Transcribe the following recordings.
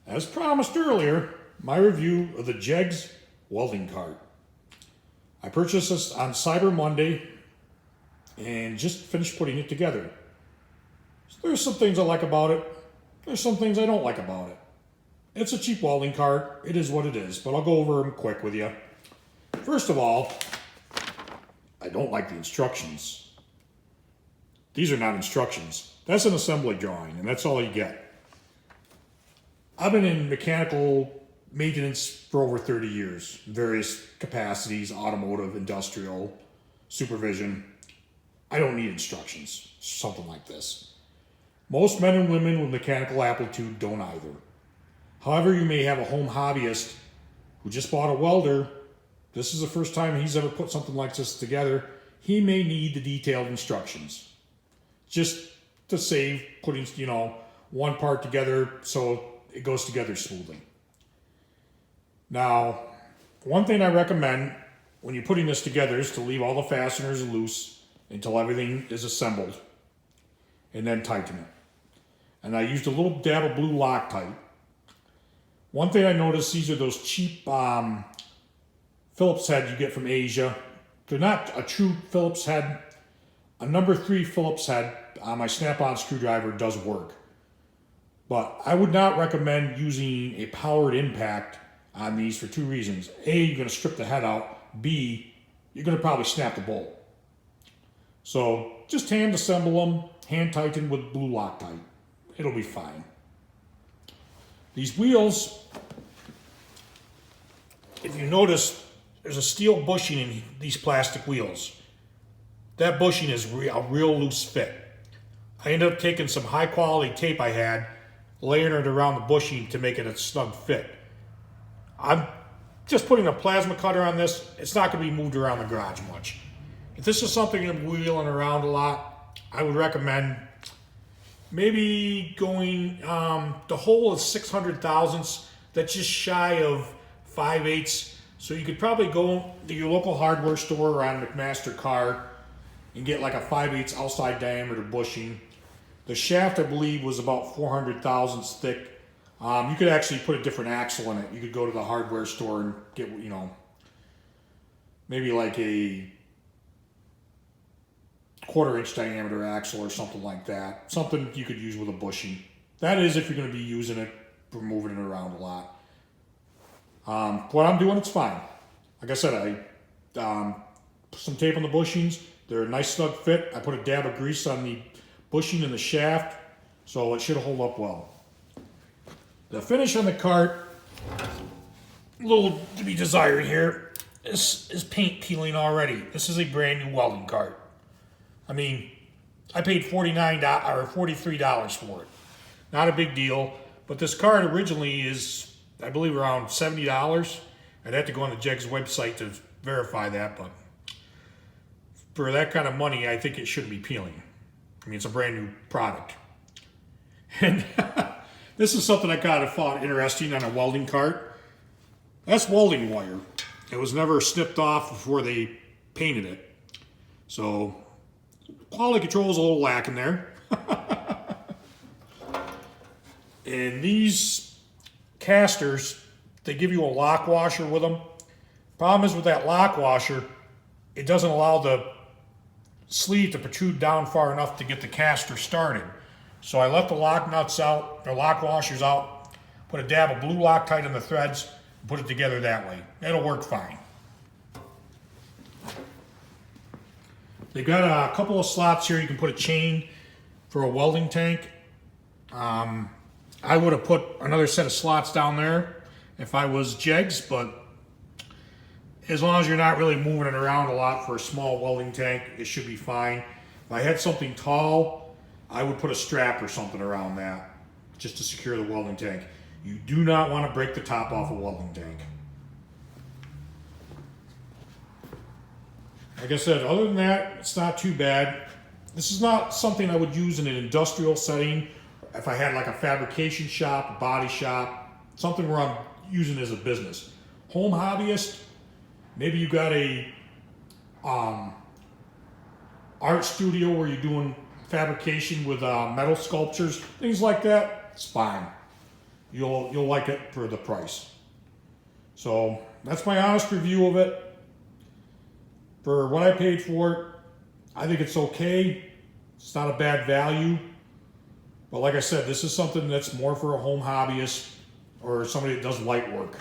As promised earlier, my review of the Jegs welding cart. I purchased this on Cyber Monday and just finished putting it together. There's some things I like about it. There's some things I don't like about it. It's a cheap welding cart. It is what it is, but I'll go over them quick with you. First of all, I don't like the instructions. These are not instructions. That's an assembly drawing, and that's all you get. I've been in mechanical maintenance for over 30 years, various capacities, automotive, industrial, supervision. I don't need instructions, something like this. Most men and women with mechanical aptitude don't either. However, you may have a home hobbyist who just bought a welder. This is the first time he's ever put something like this together. He may need the detailed instructions just to save putting, one part together so it goes together smoothly. Now, one thing I recommend when you're putting this together is to leave all the fasteners loose until everything is assembled and then tighten it. And I used a little dab of blue Loctite. One thing I noticed, these are those cheap Phillips head you get from Asia. They're not a true Phillips head. A number 3 Phillips head on my snap-on screwdriver does work. But I would not recommend using a powered impact on these for 2 reasons. A, you're going to strip the head out. B, you're going to probably snap the bolt. So just hand assemble them, hand tighten with blue Loctite. It'll be fine. These wheels, if you notice, there's a steel bushing in these plastic wheels. That bushing is a real loose fit. I ended up taking some high quality tape I had, layering it around the bushing to make it a snug fit. I'm just putting a plasma cutter on this. It's not going to be moved around the garage much. If this is something you're wheeling around a lot, I would recommend maybe going, the hole is 600 thousandths. That's just shy of 5/8. So you could probably go to your local hardware store or on McMaster car and get like a 5/8 outside diameter bushing. The shaft, I believe, was about 400 thousandths thick. You could actually put a different axle in it. You could go to the hardware store and get, maybe like a 1/4 inch diameter axle or something like that. Something you could use with a bushing. That is if you're going to be using it for moving it around a lot. What I'm doing, it's fine. Like I said, I put some tape on the bushings. They're a nice snug fit. I put a dab of grease on the bushing and the shaft, so it should hold up well. The finish on the cart, a little to be desired here. This is paint peeling already. This is a brand new welding cart. I mean, I paid $49 or $43 for it. Not a big deal, but this cart originally is, I believe, around $70. I'd have to go on the Jegs website to verify that, but for that kind of money, I think it shouldn't be peeling. I mean, it's a brand new product. And this is something I kind of found interesting on a welding cart. That's welding wire. It was never snipped off before they painted it. So quality control is a little lacking there. And these casters, they give you a lock washer with them. Problem is with that lock washer, it doesn't allow the sleeve to protrude down far enough to get the caster started. So I left the lock nuts out, the lock washers out, put a dab of blue Loctite on the threads, and put it together that way. It'll work fine. They got a couple of slots here. You can put a chain for a welding tank. I would have put another set of slots down there if I was Jegs, but as long as you're not really moving it around a lot for a small welding tank, it should be fine. If I had something tall, I would put a strap or something around that just to secure the welding tank. You do not want to break the top off a welding tank. Like I said, other than that, it's not too bad. This is not something I would use in an industrial setting. If I had like a fabrication shop, a body shop, something where I'm using it as a business. Home hobbyist, maybe you got a art studio where you're doing fabrication with metal sculptures, things like that, it's fine. you'll like it for the price. So that's my honest review of it. For what I paid for it, I think it's okay. It's not a bad value. But like I said, this is something that's more for a home hobbyist or somebody that does light work.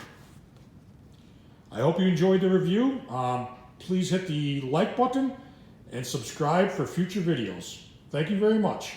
I hope you enjoyed the review. Please hit the like button and subscribe for future videos. Thank you very much.